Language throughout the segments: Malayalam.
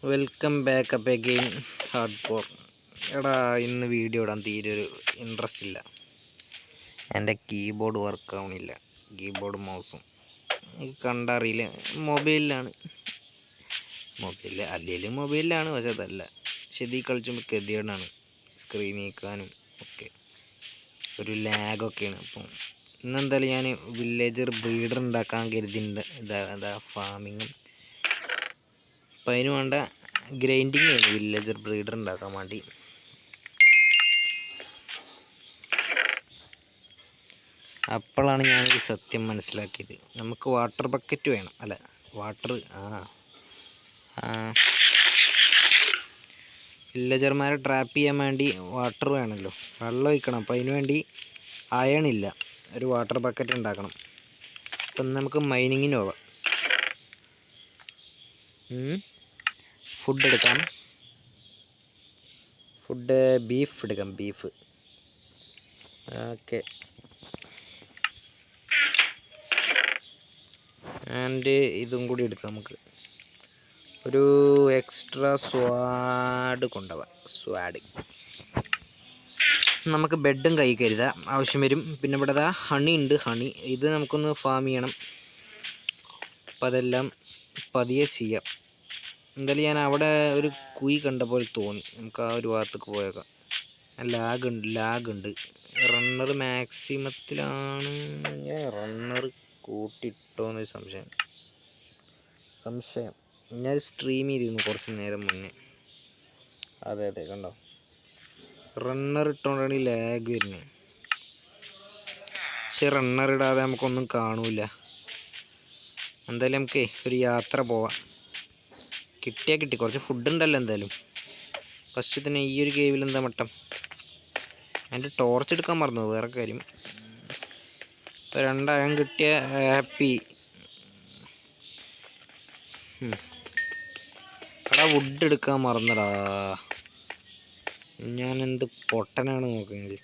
Welcome back up again hard core. എടാ, ഇന്ന് വീഡിയോ ഇടാൻ തീരെ ഒരു ഇൻട്രസ്റ്റ് ഇല്ല. എൻ്റെ കീബോർഡ് വർക്ക് ആവണില്ല. കീബോർഡ് മൗസും കണ്ടറിയില്ല. മൊബൈലിലാണ് പക്ഷെ അതല്ല. ശരി കളിച്ചുമ്പോൾ ഗതികേടാണ്. സ്ക്രീൻ നീക്കാനും ഒക്കെ ഒരു ലാഗൊക്കെയാണ്. അപ്പം ഇന്നെന്തായാലും ഞാൻ വില്ലേജർ ബ്രീഡർ ഉണ്ടാക്കാൻ കരുതിയിട്ടുണ്ട്. ഇതാ ഫാമിങ്ങും. അപ്പം അതിന് വേണ്ട ഗ്രൈൻഡിങ് ആണ് വില്ലേജർ ബ്രീഡർ ഉണ്ടാക്കാൻ വേണ്ടി. അപ്പോഴാണ് ഞാനൊരു സത്യം മനസ്സിലാക്കിയത്. നമുക്ക് വാട്ടർ ബക്കറ്റ് വേണം. വില്ലേജർമാരെ ട്രാപ്പ് ചെയ്യാൻ വേണ്ടി വാട്ടർ വേണമല്ലോ, വെള്ളം ഒഴിക്കണം. അപ്പോൾ അതിന് വേണ്ടി അയണില്ല. ഒരു വാട്ടർ ബക്കറ്റ് ഉണ്ടാക്കണം. അപ്പം നമുക്ക് മൈനിങ്ങിന് പോവാം. ഫുഡ് എടുക്കാം. ബീഫ് എടുക്കാം. ഓക്കെ. ആൻഡ് ഇതും കൂടി എടുക്കാം. നമുക്ക് ഒരു എക്സ്ട്രാ സ്വാഡ് കൊണ്ടുപോവാം. നമുക്ക് ബെഡും കൈ കരുതാം, ആവശ്യം വരും. പിന്നെ ഇവിടെ ഹണി ഉണ്ട്. ഇത് നമുക്കൊന്ന് ഫാം ചെയ്യണം. അപ്പം അതെല്ലാം പതിയെ ചെയ്യാം. എന്തായാലും ഞാൻ അവിടെ ഒരു കുഴി കണ്ട പോലെ തോന്നി. നമുക്ക് ആ ഒരു ഭാഗത്തേക്ക് പോയേക്കാം. ലാഗുണ്ട്. റണ്ണർ മാക്സിമത്തിലാണ്. ഞാൻ റണ്ണർ കൂട്ടിയിട്ടോന്നൊരു സംശയം. ഞാൻ സ്ട്രീം ചെയ്തിരുന്നു കുറച്ച് നേരം മുന്നേ. അതെ കണ്ടോ, റണ്ണർ ഇട്ടുകൊണ്ടാണ് ഈ ലാഗ് വരുന്നത്. പക്ഷെ റണ്ണർ ഇടാതെ നമുക്കൊന്നും കാണൂല. എന്തായാലും നമുക്ക് ഒരു യാത്ര പോവാം. കിട്ടി. കുറച്ച് ഫുഡ് ഉണ്ടല്ലോ എന്തായാലും. ഫസ്റ്റ് തന്നെ ഈ ഒരു കേവിൽ എന്താ മട്ടം. അതിൻ്റെ ടോർച്ച് എടുക്കാൻ മറന്നു, വേറെ കാര്യം. ഇപ്പോൾ 2 അയം കിട്ടിയ ഹാപ്പി. വുഡ് എടുക്കാൻ മറന്നടാ. ഞാൻ എന്ത് പൊട്ടനാണ് നോക്കുന്നത്.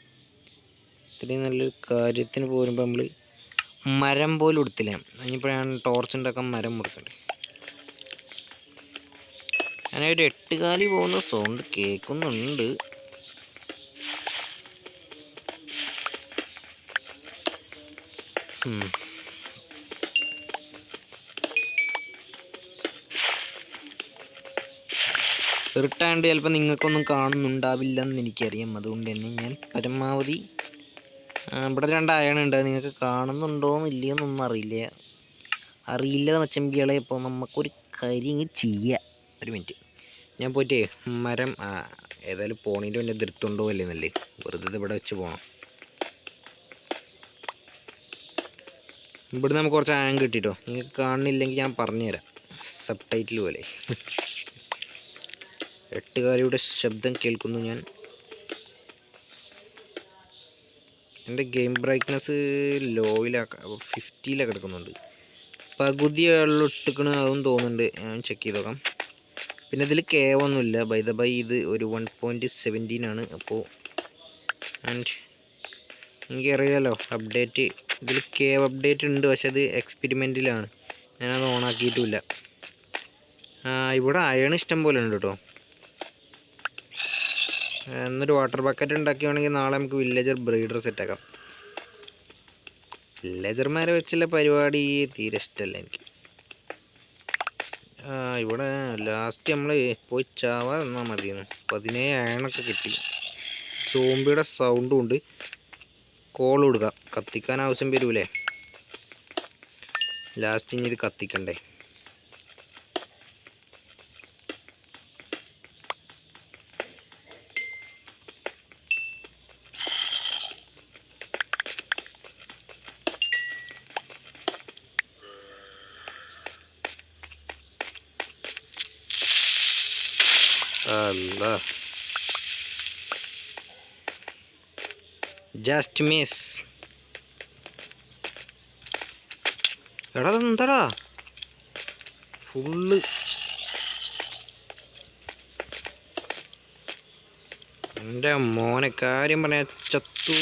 ഇത്രയും നല്ലൊരു കാര്യത്തിന് പോരുമ്പോൾ നമ്മൾ മരം പോലും എടുത്തില്ല. ഇനിയിപ്പോൾ ഞാൻ ടോർച്ച് ഉണ്ടാക്കാൻ മരം മുറിക്കണ്ടേ. ഞാനൊരു 8 കാലി പോകുന്ന സൗണ്ട് കേൾക്കുന്നുണ്ട്. ഇരുട്ടായതുകൊണ്ട് ചിലപ്പോൾ നിങ്ങൾക്കൊന്നും കാണുന്നുണ്ടാവില്ലെന്ന് എനിക്കറിയാം. അതുകൊണ്ട് തന്നെ ഞാൻ പരമാവധി ഇവിടെ 2 അയണുണ്ട്. നിങ്ങൾക്ക് കാണുന്നുണ്ടോയെന്ന് ഇല്ലയെന്നൊന്നും അറിയില്ല മച്ചമ്പികളെ. ഇപ്പോൾ നമുക്കൊരു കാര്യം ചെയ്യാം. ഒരു മിനിറ്റ്, ഞാൻ പോയിട്ട് മരം ഏതായാലും പോണീൻ്റെ വല്ല എതിർത്തുണ്ടോ അല്ലേന്നല്ലേ, വെറുതെ ഇവിടെ വെച്ച് പോകണം. ഇവിടെ നമുക്ക് കുറച്ച് ആയം കിട്ടിട്ടോ. നിങ്ങൾക്ക് കാണുന്നില്ലെങ്കിൽ ഞാൻ പറഞ്ഞുതരാം, സബ് ടൈറ്റിൽ പോലെ. 8 കാലിയുടെ ശബ്ദം കേൾക്കുന്നു ഞാൻ. എൻ്റെ ഗെയിം ബ്രൈറ്റ്നസ് ലോയിലാക്കാം, 50 കിടക്കുന്നുണ്ട്. പകുതി വെള്ളം ഇട്ടിക്കണ് അതും തോന്നുന്നുണ്ട്. ഞാൻ ചെക്ക് ചെയ്ത് നോക്കാം. പിന്നെ ഇതിൽ കേവൊന്നുമില്ല. ബൈ ഇത് ഒരു 1.17 ആണ്. അപ്പോൾ എനിക്കറിയാലോ അപ്ഡേറ്റ്, ഇതിൽ കേവ് അപ്ഡേറ്റ് ഉണ്ട്. പക്ഷെ അത് എക്സ്പെരിമെൻറ്റിലാണ്. ഞാനത് ഓണാക്കിയിട്ടുമില്ല. ഇവിടെ അയൺ ഇഷ്ടം പോലെ ഉണ്ട് കേട്ടോ. എന്നൊരു വാട്ടർ ബക്കറ്റ് ഉണ്ടാക്കുകയാണെങ്കിൽ നാളെ നമുക്ക് വില്ലേജർ ബ്രീഡർ സെറ്റാക്കാം. വില്ലേജർമാരെ വെച്ചുള്ള പരിപാടി തീരെ ഇഷ്ടമല്ല എനിക്ക്. ഇവിടെ ലാസ്റ്റ് നമ്മൾ പോയി ചാവാ തന്നാൽ മതിയെന്ന്. 17 അയണൊക്കെ കിട്ടി. സോംബിയുടെ സൗണ്ടും ഉണ്ട്. കോൾ കൊടുക്കുക, കത്തിക്കാൻ ആവശ്യം വരൂലേ. ലാസ്റ്റ് ഇനി ഇത് കത്തിക്കണ്ടേ. അല്ല, ജസ്റ്റ് മിസ്. എടാ എന്താടാ ഫുള്ള്. എൻ്റെ മോനെ കാര്യം പറഞ്ഞ ചത്തു.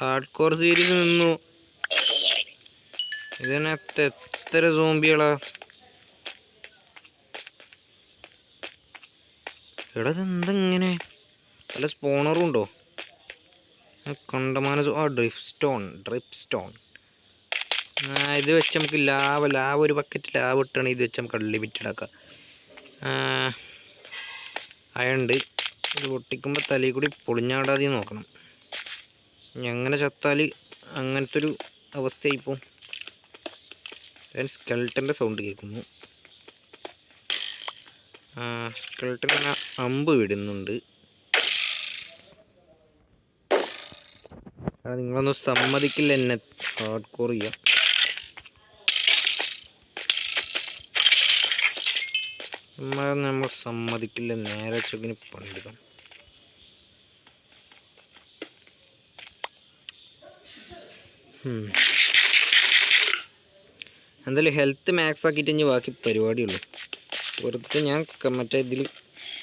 ഹാർഡ് കോർ സീരീസ് നിന്നു. ഇതിനകത്ത് എത്ര സോംബികളാ? എടാ ഇതെന്തെങ്ങനെ? വല്ല സ്പോണറും ഉണ്ടോ? കണ്ടമാന ഡ്രിപ്പ് സ്റ്റോൺ. ഇത് വെച്ച് നമുക്ക് ലാവ് ഒരു ബക്കറ്റ് ലാവ് ഇട്ടാണ്. ഇത് വെച്ച് നമുക്ക് അൺലിമിറ്റഡ് ആക്കാം. അയണ്ട് ഇത് പൊട്ടിക്കുമ്പോൾ തലയിൽ കൂടി പൊളിഞ്ഞാടാതെ നോക്കണം. എങ്ങനെ ചത്താൽ അങ്ങനത്തെ ഒരു അവസ്ഥയായിപ്പോൾ. സ്കെൽട്ടൻ്റെ സൗണ്ട് കേൾക്കുന്നു. സ്കെൽട്ടൻ അമ്പ് വിടുന്നുണ്ട്. നിങ്ങളൊന്നും സമ്മതിക്കില്ല എന്നെ ഹാർഡ് കോർ ചെയ്യാം. നമ്മൾ സമ്മതിക്കില്ല. നേരെ ചൊക്കിന് പണ്ടിക്കണം. എന്തായാലും ഹെൽത്ത് മാക്സ് ആക്കിയിട്ട് ഇനി ബാക്കി പരിപാടിയുള്ളൂ. വെറുതെ ഞാൻ മറ്റേ ഇതിൽ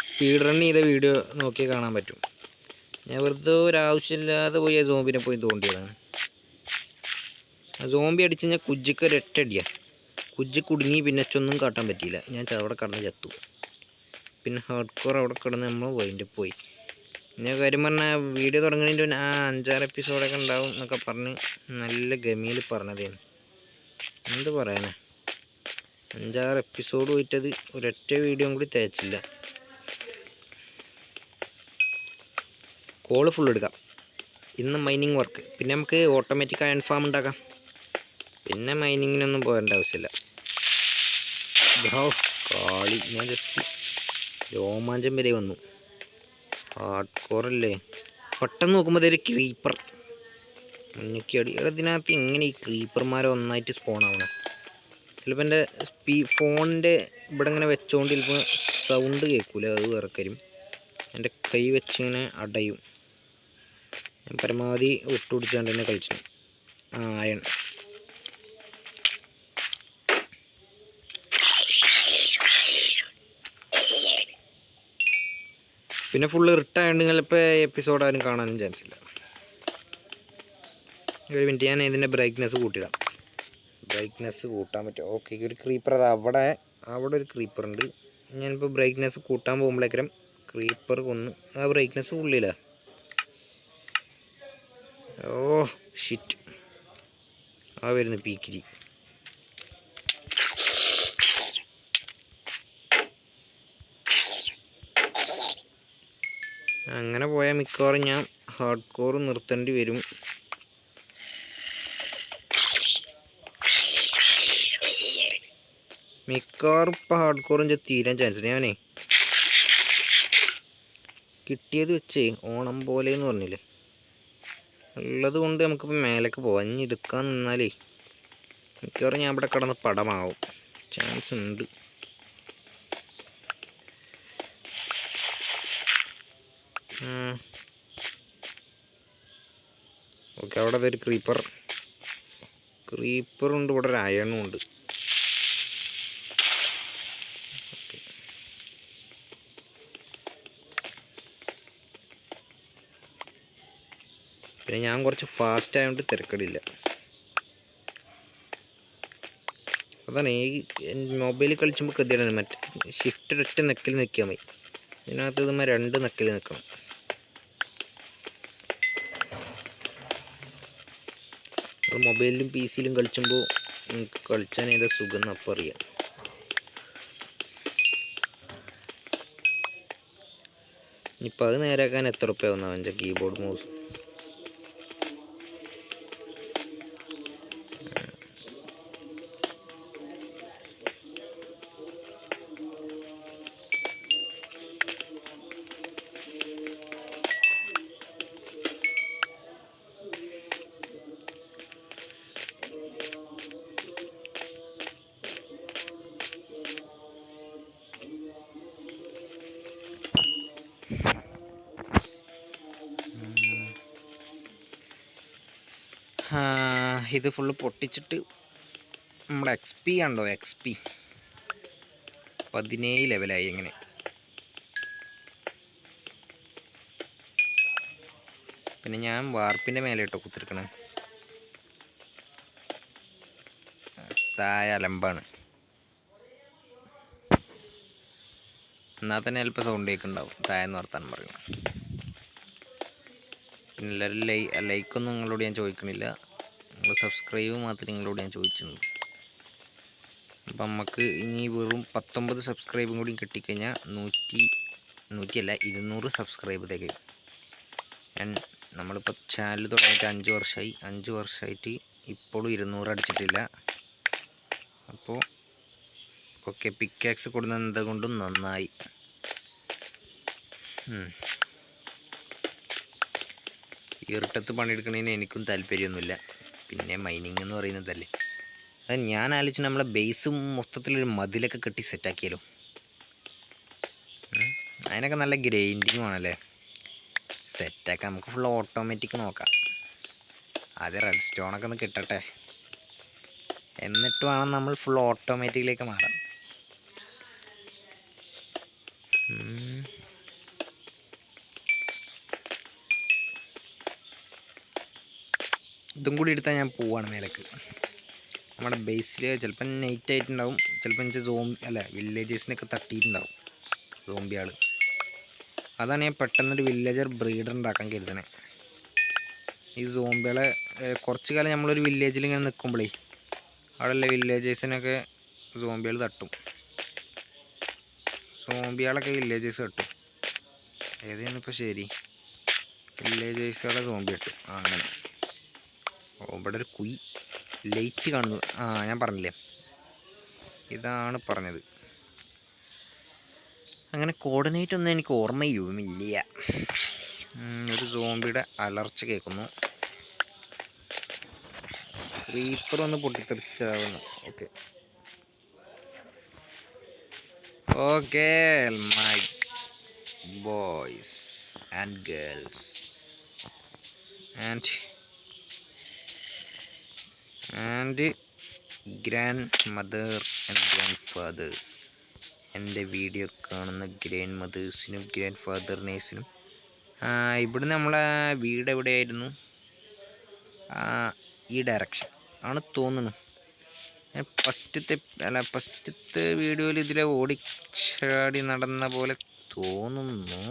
സ്പീഡ് റൺ ചെയ്ത വീഡിയോ നോക്കി കാണാൻ പറ്റും. ഞാൻ വെറുതെ ഒരാവശ്യമില്ലാതെ പോയി ആ സോംബിനെ പോയി തോണ്ടിയതാണ്. ആ സോംബി അടിച്ച് ഞാൻ കുജ്ജിക്ക് ഒരൊറ്റടിയാണ്. കുജ്ജി കുടുങ്ങി. പിന്നെ ഒന്നും കാട്ടാൻ പറ്റിയില്ല. ഞാൻ അവിടെ കടന്ന് ചത്തു. പിന്നെ ഹാർഡ് കോർ അവിടെ കിടന്ന് നമ്മൾ വൈൻഡ് പോയി. ഞാൻ കാര്യം പറഞ്ഞാൽ വീഡിയോ തുടങ്ങുന്നതിൻ്റെ 5-6 എപ്പിസോഡൊക്കെ ഉണ്ടാവും എന്നൊക്കെ പറഞ്ഞ് നല്ല ഗമിയിൽ പറഞ്ഞതേന്ന്. എന്ത് പറയാനാ, 5-6 എപ്പിസോഡ് പോയിട്ടത് ഒരൊറ്റ വീഡിയോ കൂടി തേച്ചില്ല. കോള് ഫുൾ എടുക്കാം. ഇന്ന് മൈനിങ് വർക്ക്. പിന്നെ നമുക്ക് ഓട്ടോമാറ്റിക് അയൺ ഫാം ഉണ്ടാക്കാം. പിന്നെ മൈനിങ്ങിനൊന്നും പോകേണ്ട ആവശ്യമില്ല. കാളി ഞാൻ ജസ്റ്റ് രോമാഞ്ചം വരെ വന്നു. ഹാർഡ് കോറല്ലേ. പെട്ടെന്ന് നോക്കുമ്പോൾ അതൊരു ക്രീപ്പർ മുന്നിക്ക് അടി. ഇതിനകത്ത് ഇങ്ങനെ ഈ ക്രീപ്പർമാരെ ഒന്നായിട്ട് സ്പോൺ ആവണം. ചിലപ്പോൾ എൻ്റെ ഫോണിൻ്റെ ഇവിടെ ഇങ്ങനെ വെച്ചുകൊണ്ട് ചിലപ്പോൾ സൗണ്ട് കേൾക്കില്ല. അത് വേറെ കാര്യം. എൻ്റെ കൈ വെച്ചിങ്ങനെ അടയും. ഞാൻ പരമാവധി ഒട്ടുപിടിച്ചാണ്ട് തന്നെ കളിച്ചു. അയൺ പിന്നെ ഫുള്ള് റിട്ടായതുകൊണ്ട് ചിലപ്പോൾ എപ്പിസോഡ് ആരും കാണാനും ചാൻസ് ഇല്ല. ഒരു മിനിറ്റ്, ഞാൻ ഇതിൻ്റെ ബ്രൈറ്റ്നെസ് കൂട്ടിയിടാം. ബ്രൈറ്റ്നെസ് കൂട്ടാൻ പറ്റും. ഓക്കെ, ഒരു ക്രീപ്പർ അത് അവിടെ ഒരു ക്രീപ്പർ ഉണ്ട്. ഞാനിപ്പോൾ ബ്രൈറ്റ്നെസ് കൂട്ടാൻ പോകുമ്പോഴേക്കരം ക്രീപ്പർ കൊന്ന് ആ ബ്രൈറ്റ്നെസ് ഉള്ളില്ല. ഓ ഷിറ്റ്, ആ വരുന്നു പീക്കിരി. അങ്ങനെ പോയാൽ മിക്കവാറും ഞാൻ ഹാർഡ് കോർ നിർത്തേണ്ടി വരും. മിക്കവാറും ഇപ്പം ഹാർഡ് കോറും തീരാൻ ചാൻസ് ഉണ്ട്. ഞാനേ കിട്ടിയത് വെച്ചേ ഓണം പോലെ എന്ന് പറഞ്ഞില്ലേ, ഉള്ളത് കൊണ്ട് നമുക്കിപ്പോൾ മേലേക്ക് പോവാം. ഇനി എടുക്കാൻ നിന്നാലേ മിക്കവാറും ഞാൻ ഇവിടെ കിടന്ന് പടമാവും ചാൻസ് ഉണ്ട്. ഓക്കെ, അവിടെ അതൊരു ക്രീപ്പറുണ്ട്. ഇവിടെ ഒരു അയണും ഉണ്ട്. പിന്നെ ഞാൻ കുറച്ച് ഫാസ്റ്റ് ആയതുകൊണ്ട് തിരക്കടില്ല. അതാണ് ഈ മൊബൈലിൽ കളിച്ചുമ്പോൾ ഗതിയാണ്. മറ്റേ ഷിഫ്റ്റ് ഒറ്റ നെക്കിൽ നിൽക്കാൻ മതി. ഇതിനകത്ത് ഇതുമ്പോൾ 2 നെക്കിൽ നിൽക്കണം. മൊബൈലിലും പി സിയിലും കളിച്ചുമ്പോൾ നമുക്ക് കളിച്ചാൻ ഏതാ സുഖം എന്ന് അപ്പം അറിയാം. ഇനിയിപ്പോൾ അത് നേരാക്കാൻ എത്ര റുപ്യ ആവുന്ന അവൻ്റെ കീബോർഡ് മൗസ്. ഇത് ഫുള്ള് പൊട്ടിച്ചിട്ട് നമ്മുടെ XP ഉണ്ടോ, XP 17 ലെവലായി. എങ്ങനെ പിന്നെ ഞാൻ വാർപ്പിൻ്റെ മേലെ ഇട്ടോ കുത്തിരിക്കണേ, താഴെ അലമ്പാണ്. എന്നാൽ തന്നെ ചിലപ്പോൾ സൗണ്ട് കേൾക്കുന്നുണ്ടാവും താഴെന്ന് വർത്താനം പറയണം. പിന്നെ എല്ലാവരും ലൈക്കൊന്നും നിങ്ങളോട് ഞാൻ ചോദിക്കണില്ല, നിങ്ങൾ സബ്സ്ക്രൈബ് മാത്രമേ നിങ്ങളോട് ഞാൻ ചോദിച്ചിട്ടുള്ളൂ. അപ്പം നമുക്ക് ഇനി വെറും 19 സബ്സ്ക്രൈബും കൂടി കിട്ടിക്കഴിഞ്ഞാൽ 200 സബ്സ്ക്രൈബ് തികയും. നമ്മളിപ്പോൾ ചാനൽ തുടങ്ങിയിട്ട് 5 വർഷമായിട്ട് ഇപ്പോഴും 200 അടിച്ചിട്ടില്ല. അപ്പോൾ ഓക്കെ, പിക്കാക്സ് കൊടുക്കുന്നത് എന്തുകൊണ്ടും നന്നായി. ഇരുട്ടത്ത് പണിയെടുക്കണതിന് എനിക്കും താല്പര്യമൊന്നുമില്ല. പിന്നെ മൈനിങ് എന്ന് പറയുന്നതല്ലേ, അത് ഞാൻ ആലോചിച്ച് നമ്മളെ ബേസും മൊത്തത്തിലൊരു മതിലൊക്കെ കെട്ടി സെറ്റാക്കിയാലോ. അതിനൊക്കെ നല്ല ഗ്രൈൻഡിങ് വേണമല്ലേ സെറ്റാക്കാം. നമുക്ക് ഫുൾ ഓട്ടോമാറ്റിക് നോക്കാം. ആദ്യം റെഡ് സ്റ്റോണൊക്കെ ഒന്ന് കിട്ടട്ടെ, എന്നിട്ട് വേണം നമ്മൾ ഫുൾ ഓട്ടോമാറ്റിക്കിലേക്ക് മാറാം. ഇതും കൂടി എടുത്താൽ ഞാൻ പോവാണ് മേലേക്ക്. നമ്മുടെ ബേസിൽ ചിലപ്പം നൈറ്റ് ആയിട്ടുണ്ടാവും, ചിലപ്പോൾ വില്ലേജേഴ്സിനൊക്കെ തട്ടിയിട്ടുണ്ടാവും സോംബിയാൾ. അതാണ് ഞാൻ പെട്ടെന്നൊരു വില്ലേജർ ബ്രീഡർ ഉണ്ടാക്കാൻ കരുതണേ. ഈ സോംബികളെ കുറച്ച് കാലം നമ്മളൊരു വില്ലേജിൽ ഇങ്ങനെ നിൽക്കുമ്പോഴേ അവിടെയുള്ള വില്ലേജേഴ്സിനൊക്കെ സോംബികൾ തട്ടും. സോംബികളൊക്കെ വില്ലേജേഴ്സ് തട്ടും. ഏതാണ് ഇപ്പോൾ ശരി, വില്ലേജേഴ്സുകളെ സോംബി തട്ടും. അങ്ങനെ ഇവിടെ ഒരു ലൈറ്റ് കാണുന്നു. ഞാൻ പറഞ്ഞില്ലേ, ഇതാണ് പറഞ്ഞത്. അങ്ങനെ കോർഡിനേറ്റ് ഒന്നും എനിക്ക് ഓർമ്മയുമില്ല. ഒരു സോംബിയുടെ അലർച്ച കേൾക്കുന്നു. ക്രീപ്പർ ഒന്ന് പൊട്ടിത്തെറിച്ചാവുന്നു. Okay my boys and girls and grandmother and grandfathers, എൻ്റെ വീഡിയോ കാണുന്ന ഗ്രാൻഡ് മദേഴ്സിനും ഗ്രാൻഡ് ഫാദറിനേഴ്സിനും. ഇവിടുന്ന് നമ്മളെ വീട് എവിടെയായിരുന്നു? ഈ ഡയറക്ഷൻ ആണ് തോന്നുന്നു. ഫസ്റ്റത്തെ വീഡിയോയിൽ ഇതിലെ ഓടിച്ചാടി നടന്ന പോലെ തോന്നുന്നു.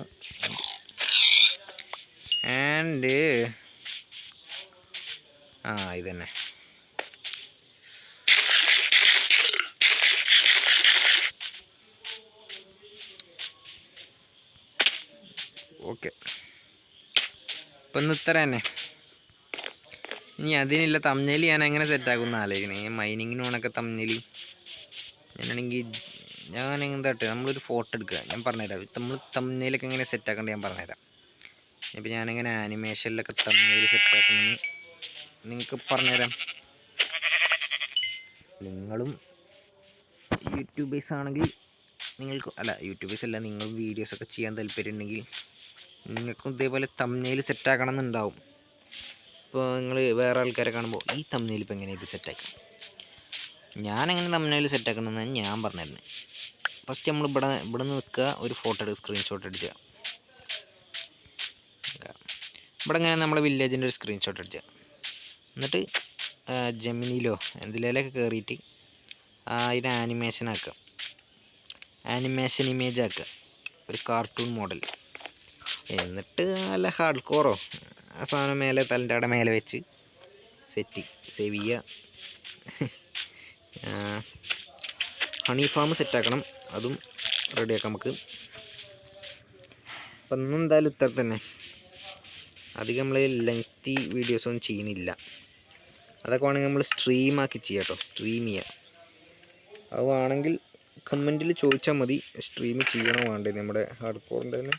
ആൻഡ് ഇതന്നെ. ഓക്കെ, ഇപ്പം ഇന്ന് ഇത്ര തന്നെ. ഇനി അതിനുള്ള തമ്മിൽ ഞാൻ എങ്ങനെ സെറ്റാക്കുമെന്ന് ആലോചിക്കണേ. മൈനിങ്ങിനോണൊക്കെ തമ്മിൽ ഞാൻ എന്താട്ടെ നമ്മളൊരു ഫോട്ടോ എടുക്കുക, ഞാൻ പറഞ്ഞുതരാം. നമ്മൾ തമ്മിലൊക്കെ എങ്ങനെ സെറ്റാക്കേണ്ടത് ഞാൻ പറഞ്ഞുതരാം. ഇപ്പം ഞാനിങ്ങനെ ആനിമേഷനിലൊക്കെ തമ്മിൽ സെറ്റാക്കണമെന്ന് നിങ്ങൾക്ക് പറഞ്ഞുതരാം. നിങ്ങളും യൂട്യൂബേഴ്സ് ആണെങ്കിൽ യൂട്യൂബേഴ്സ് അല്ല, നിങ്ങൾ വീഡിയോസൊക്കെ ചെയ്യാൻ താല്പര്യമുണ്ടെങ്കിൽ നിങ്ങൾക്കും ഇതേപോലെ തമ്മിൽ സെറ്റാക്കണം എന്നുണ്ടാവും. ഇപ്പോൾ നിങ്ങൾ വേറെ ആൾക്കാരെ കാണുമ്പോൾ ഈ തമ്മിൽ ഇപ്പോൾ എങ്ങനെ ഇത് സെറ്റാക്കാം, ഞാനെങ്ങനെ തമ്മിൽ സെറ്റാക്കണമെന്ന് ഞാൻ പറഞ്ഞിരുന്നത്. ഫസ്റ്റ് നമ്മൾ ഇവിടെ നിന്ന് നിൽക്കുക, ഒരു ഫോട്ടോ എടുക്കുക, സ്ക്രീൻഷോട്ട് അടിക്കുക. ഇവിടെ ഇങ്ങനെ നമ്മളെ വില്ലേജിൻ്റെ ഒരു സ്ക്രീൻഷോട്ട് അടിക്കുക. എന്നിട്ട് ജെമിനിയിലോ എന്തിലൊക്കെ കയറിയിട്ട് അതിനെ ആനിമേഷൻ ആക്കുക, ആനിമേഷൻ ഇമേജ് ആക്കുക, ഒരു കാർട്ടൂൺ മോഡൽ. എന്നിട്ട് നല്ല ഹാർഡ് കോറോ ആ സാധനം മേലെ തലൻ്റെ അവിടെ മേലെ വെച്ച് സേവ് ചെയ്യുക. ഹണി ഫാം സെറ്റാക്കണം, അതും റെഡിയാക്കാം നമുക്ക്. അപ്പം ഇന്നും എന്തായാലും ഇത്ര തന്നെ. അധികം നമ്മൾ ലെങ്തി വീഡിയോസൊന്നും ചെയ്യുന്നില്ല. അതൊക്കെ വേണമെങ്കിൽ നമ്മൾ സ്ട്രീമാക്കി ചെയ്യാം കേട്ടോ, സ്ട്രീം ചെയ്യുക. അത് വേണമെങ്കിൽ കമൻറ്റിൽ ചോദിച്ചാൽ മതി, സ്ട്രീം ചെയ്യണോ വേണ്ടത് നമ്മുടെ ഹാർഡ് കോറിൻ്റെ തന്നെ.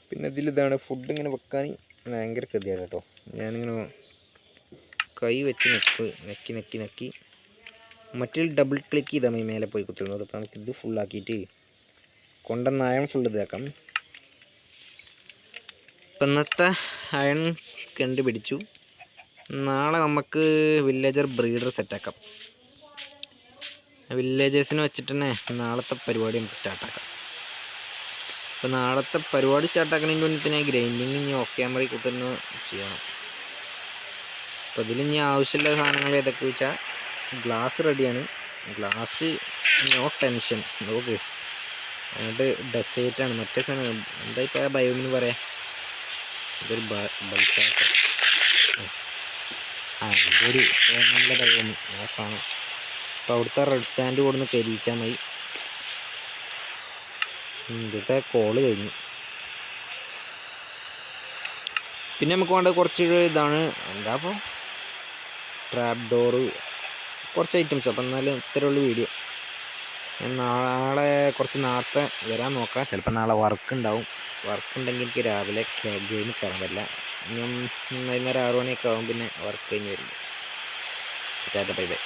പിന്നെ ഇതാണ് ഫുഡ് ഇങ്ങനെ വെക്കാൻ ഭയങ്കര ഗതിയാണ് കേട്ടോ. ഞാനിങ്ങനെ കൈ വെച്ച് നെക്കി മറ്റേ ഡബിൾ ക്ലിക്ക് ചെയ്താൽ മതി മേലെ പോയി കുത്തുന്നത്. അപ്പോൾ നമുക്കിത് ഫുള്ളാക്കിയിട്ട് കൊണ്ടുവന്ന അയൺ ഫുൾ ഇതാക്കാം. ഇപ്പം ഇന്നത്തെ അയൺ കണ്ടുപിടിച്ചു. നാളെ നമുക്ക് വില്ലേജർ ബ്രീഡർ സെറ്റാക്കാം. വില്ലേജേഴ്സിനെ വെച്ചിട്ട് തന്നെ നാളത്തെ പരിപാടി നമുക്ക് സ്റ്റാർട്ടാക്കാം. അപ്പോൾ നാളത്തെ പരിപാടി സ്റ്റാർട്ടാക്കണതിൻ്റെ മുന്നേ തന്നെ ഗ്രൈൻഡിങ് ഇനി ഓഫ് ക്യാമറയിൽ കുത്തുന്ന ചെയ്യണം. അപ്പോൾ ഇതിൽ ഇനി ആവശ്യമുള്ള സാധനങ്ങൾ ഏതൊക്കെ വെച്ചാൽ ഗ്ലാസ് റെഡിയാണ്. ഗ്ലാസ് നോ ടെൻഷൻ നോക്ക്. എന്നിട്ട് ഡെസേർട്ടാണ് മറ്റേ സാധനം എന്താ ഇപ്പോൾ ബയോമിന് പറയാം, ഇതൊരു ബൾസായിട്ട് ഇതൊരു നല്ല ബയോമി ആ സാധനം. അപ്പോൾ അവിടുത്തെ റെഡ് സാൻഡ് കൊടുന്ന് കരിയിച്ചാൽ മതി. ഇതൊക്കെ കോള് കഴിഞ്ഞു. പിന്നെ നമുക്ക് വേണ്ടത് കുറച്ച് ഇതാണ് എന്താ ഇപ്പോൾ ട്രാപ്പ് ഡോറ്, കുറച്ച് ഐറ്റംസ്. അപ്പം എന്നാലും ഇത്രയുള്ള വീഡിയോ. ഞാൻ നാളെ കുറച്ച് നേരത്തെ വരാൻ നോക്കാം. ചിലപ്പോൾ നാളെ വർക്ക് ഉണ്ടാവും. വർക്ക് ഉണ്ടെങ്കിൽ എനിക്ക് രാവിലെ ഗെയിമിൽ കയറാൻ പറ്റില്ല. ഞാൻ വൈകുന്നേരം 6 മണിയൊക്കെ ആകും പിന്നെ വർക്ക് കഴിഞ്ഞ് വരും. Bye bye.